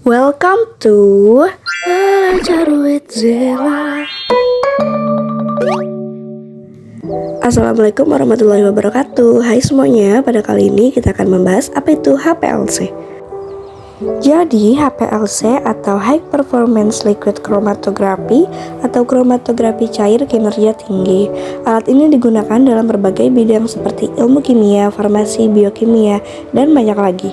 Welcome to Belajar with Zela. Assalamualaikum warahmatullahi wabarakatuh. Hai semuanya, pada kali ini kita akan membahas apa itu HPLC. Jadi HPLC atau High Performance Liquid Chromatography atau kromatografi cair kinerja tinggi. Alat ini digunakan dalam berbagai bidang seperti ilmu kimia, farmasi, biokimia, dan banyak lagi.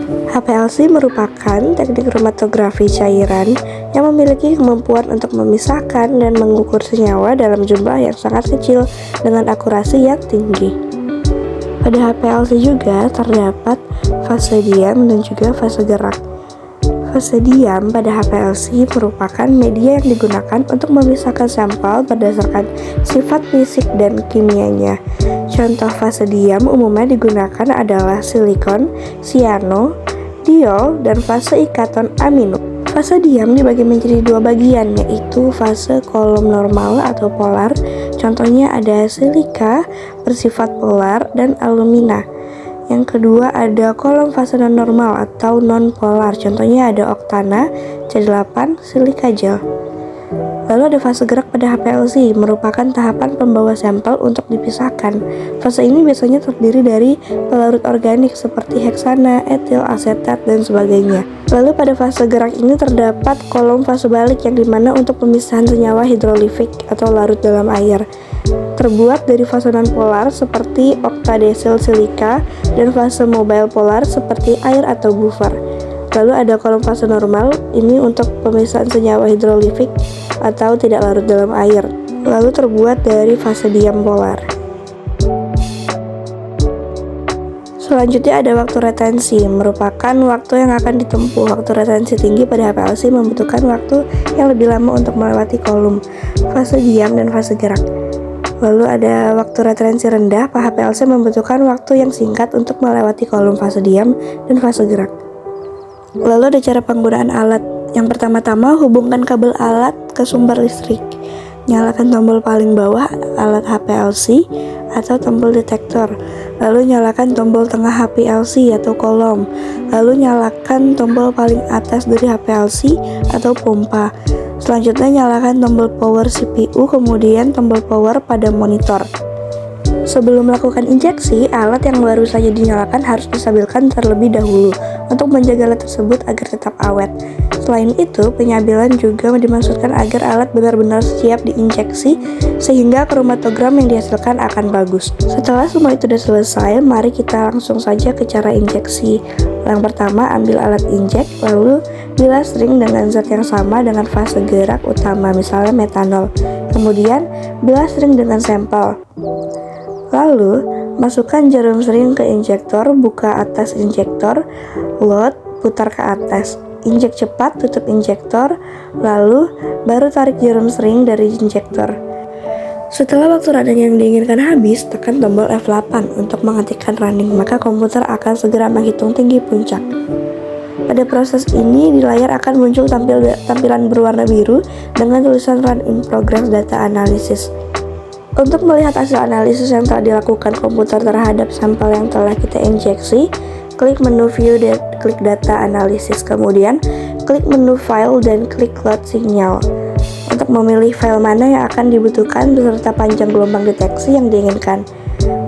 HPLC merupakan teknik kromatografi cairan yang memiliki kemampuan untuk memisahkan dan mengukur senyawa dalam jumlah yang sangat kecil dengan akurasi yang tinggi. Pada HPLC juga terdapat fase diam dan juga fase gerak. Fase diam pada HPLC merupakan media yang digunakan untuk memisahkan sampel berdasarkan sifat fisik dan kimianya. Contoh fase diam umumnya digunakan adalah silikon, siano, diol, dan fase ikatan amino. Fase diam dibagi menjadi dua bagian, yaitu fase kolom normal atau polar. Contohnya ada silika bersifat polar dan alumina. Yang kedua ada kolom fase non-normal atau non-polar. Contohnya ada oktana, C8, silika gel. Lalu ada fase gerak pada HPLC, merupakan tahapan pembawa sampel untuk dipisahkan. Fase ini biasanya terdiri dari pelarut organik seperti heksana, etil, asetat, dan sebagainya. Lalu pada fase gerak ini terdapat kolom fase balik yang dimana untuk pemisahan senyawa hidrolifik atau larut dalam air. Terbuat dari fase non-polar seperti oktadesil silika dan fase mobile polar seperti air atau buffer. Lalu ada kolom fase normal, ini untuk pemisahan senyawa hidrolifik atau tidak larut dalam air. Lalu terbuat dari fase diam polar. Selanjutnya ada waktu retensi, merupakan waktu yang akan ditempuh. Waktu retensi tinggi pada HPLC membutuhkan waktu yang lebih lama untuk melewati kolom fase diam dan fase gerak. Lalu ada waktu retensi rendah, HPLC membutuhkan waktu yang singkat untuk melewati kolom fase diam dan fase gerak. Lalu ada cara penggunaan alat. Yang pertama-tama, hubungkan kabel alat ke sumber listrik. Nyalakan tombol paling bawah alat HPLC atau tombol detektor. Lalu nyalakan tombol tengah HPLC atau kolom. Lalu nyalakan tombol paling atas dari HPLC atau pompa. Selanjutnya nyalakan tombol power CPU, kemudian tombol power pada monitor. Sebelum melakukan injeksi, alat yang baru saja dinyalakan harus distabilkan terlebih dahulu untuk menjaga alat tersebut agar tetap awet. Selain itu, penyabilan juga dimaksudkan agar alat benar-benar siap diinjeksi sehingga kromatogram yang dihasilkan akan bagus. Setelah semua itu sudah selesai, mari kita langsung saja ke cara injeksi. Yang pertama, ambil alat injek, lalu bilas ring dengan zat yang sama dengan fase gerak utama, misalnya metanol. Kemudian, bilas ring dengan sampel. Lalu, masukkan jarum sering ke injektor, buka atas injektor, load, putar ke atas. Injek cepat, tutup injektor, lalu baru tarik jarum sering dari injektor. Setelah waktu running yang diinginkan habis, tekan tombol F8 untuk menghentikan running, maka komputer akan segera menghitung tinggi puncak. Pada proses ini, di layar akan muncul tampilan berwarna biru dengan tulisan Run in Progress Data Analysis. Untuk melihat hasil analisis yang telah dilakukan komputer terhadap sampel yang telah kita injeksi, klik menu View dan klik Data Analysis, kemudian klik menu File dan klik Load Signal untuk memilih file mana yang akan dibutuhkan beserta panjang gelombang deteksi yang diinginkan.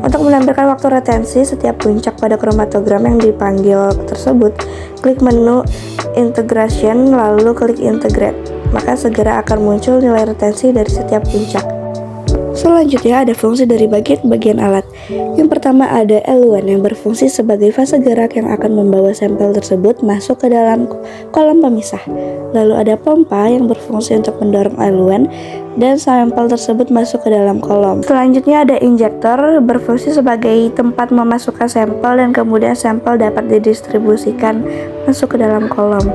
Untuk menampilkan waktu retensi setiap puncak pada kromatogram yang dipanggil tersebut, klik menu Integration lalu klik Integrate, maka segera akan muncul nilai retensi dari setiap puncak. Selanjutnya ada fungsi dari bagian-bagian alat. Yang pertama ada eluan yang berfungsi sebagai fase gerak yang akan membawa sampel tersebut masuk ke dalam kolom pemisah. Lalu ada pompa yang berfungsi untuk mendorong eluan dan sampel tersebut masuk ke dalam kolom. Selanjutnya ada injektor berfungsi sebagai tempat memasukkan sampel dan kemudian sampel dapat didistribusikan masuk ke dalam kolom.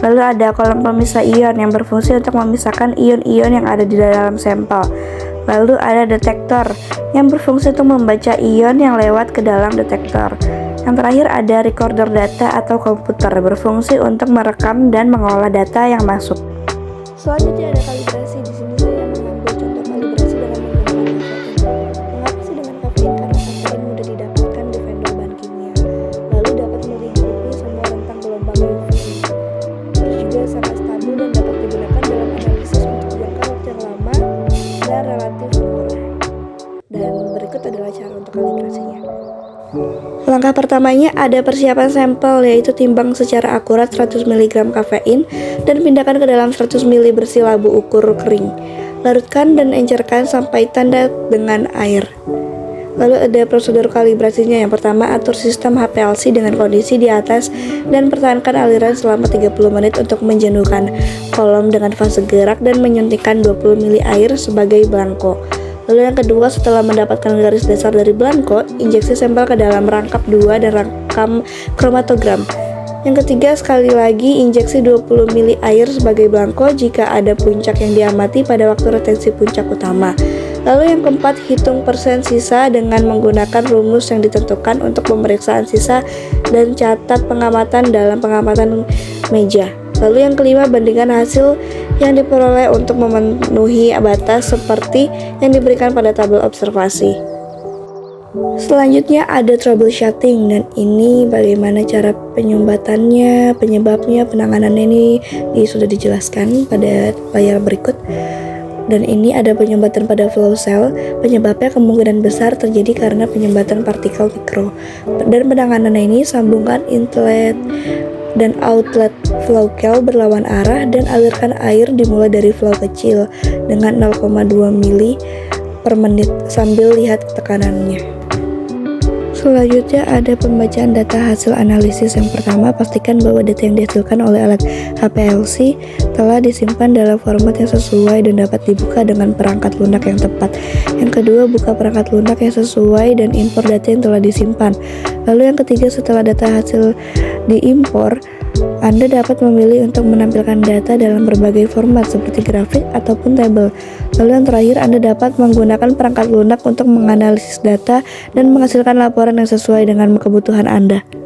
Lalu ada kolom pemisah ion yang berfungsi untuk memisahkan ion-ion yang ada di dalam sampel. Lalu ada detektor yang berfungsi untuk membaca ion yang lewat ke dalam detektor. Yang terakhir ada recorder data atau komputer berfungsi untuk merekam dan mengolah data yang masuk. Selanjutnya ada kalibrasi. Di sini saya mengambil contoh kalibrasi dengan menggunakan kafein. Mengapa sih dengan kafein? Karena kafein mudah didapatkan di vendor bahan kimia, lalu dapat melingkupi semua rentang gelombang UV. Langkah pertamanya ada persiapan sampel, yaitu timbang secara akurat 100 mg kafein dan pindahkan ke dalam 100 ml bersih labu ukur kering. Larutkan dan encerkan sampai tanda dengan air. Lalu ada prosedur kalibrasinya. Yang pertama, atur sistem HPLC dengan kondisi di atas dan pertahankan aliran selama 30 menit untuk menjenuhkan kolom dengan fase gerak dan menyuntikkan 20 ml air sebagai blanko. Lalu yang kedua, setelah mendapatkan garis dasar dari blanko, injeksi sampel ke dalam rangkap 2 dan rakam kromatogram. Yang ketiga, sekali lagi injeksi 20 ml air sebagai blanko jika ada puncak yang diamati pada waktu retensi puncak utama. Lalu yang keempat, hitung persen sisa dengan menggunakan rumus yang ditentukan untuk pemeriksaan sisa dan catat pengamatan dalam pengamatan meja. Lalu yang kelima, bandingkan hasil yang diperoleh untuk memenuhi batas seperti yang diberikan pada tabel observasi. Selanjutnya ada troubleshooting, dan ini bagaimana cara penyumbatannya, penyebabnya, penanganannya ini sudah dijelaskan pada layar berikut. Dan ini ada penyumbatan pada flow cell. Penyebabnya kemungkinan besar terjadi karena penyumbatan partikel mikro. Dan penanganannya ini sambungkan inlet dan outlet flow coil berlawan arah dan alirkan air dimulai dari flow kecil dengan 0,2 mili per menit sambil lihat tekanannya. Selanjutnya ada pembacaan data hasil analisis. Yang pertama, pastikan bahwa data yang dihasilkan oleh alat HPLC telah disimpan dalam format yang sesuai dan dapat dibuka dengan perangkat lunak yang tepat. Yang kedua, buka perangkat lunak yang sesuai dan impor data yang telah disimpan. Lalu yang ketiga, setelah data hasil diimpor, Anda dapat memilih untuk menampilkan data dalam berbagai format seperti grafik ataupun tabel. Lalu yang terakhir, Anda dapat menggunakan perangkat lunak untuk menganalisis data dan menghasilkan laporan yang sesuai dengan kebutuhan Anda.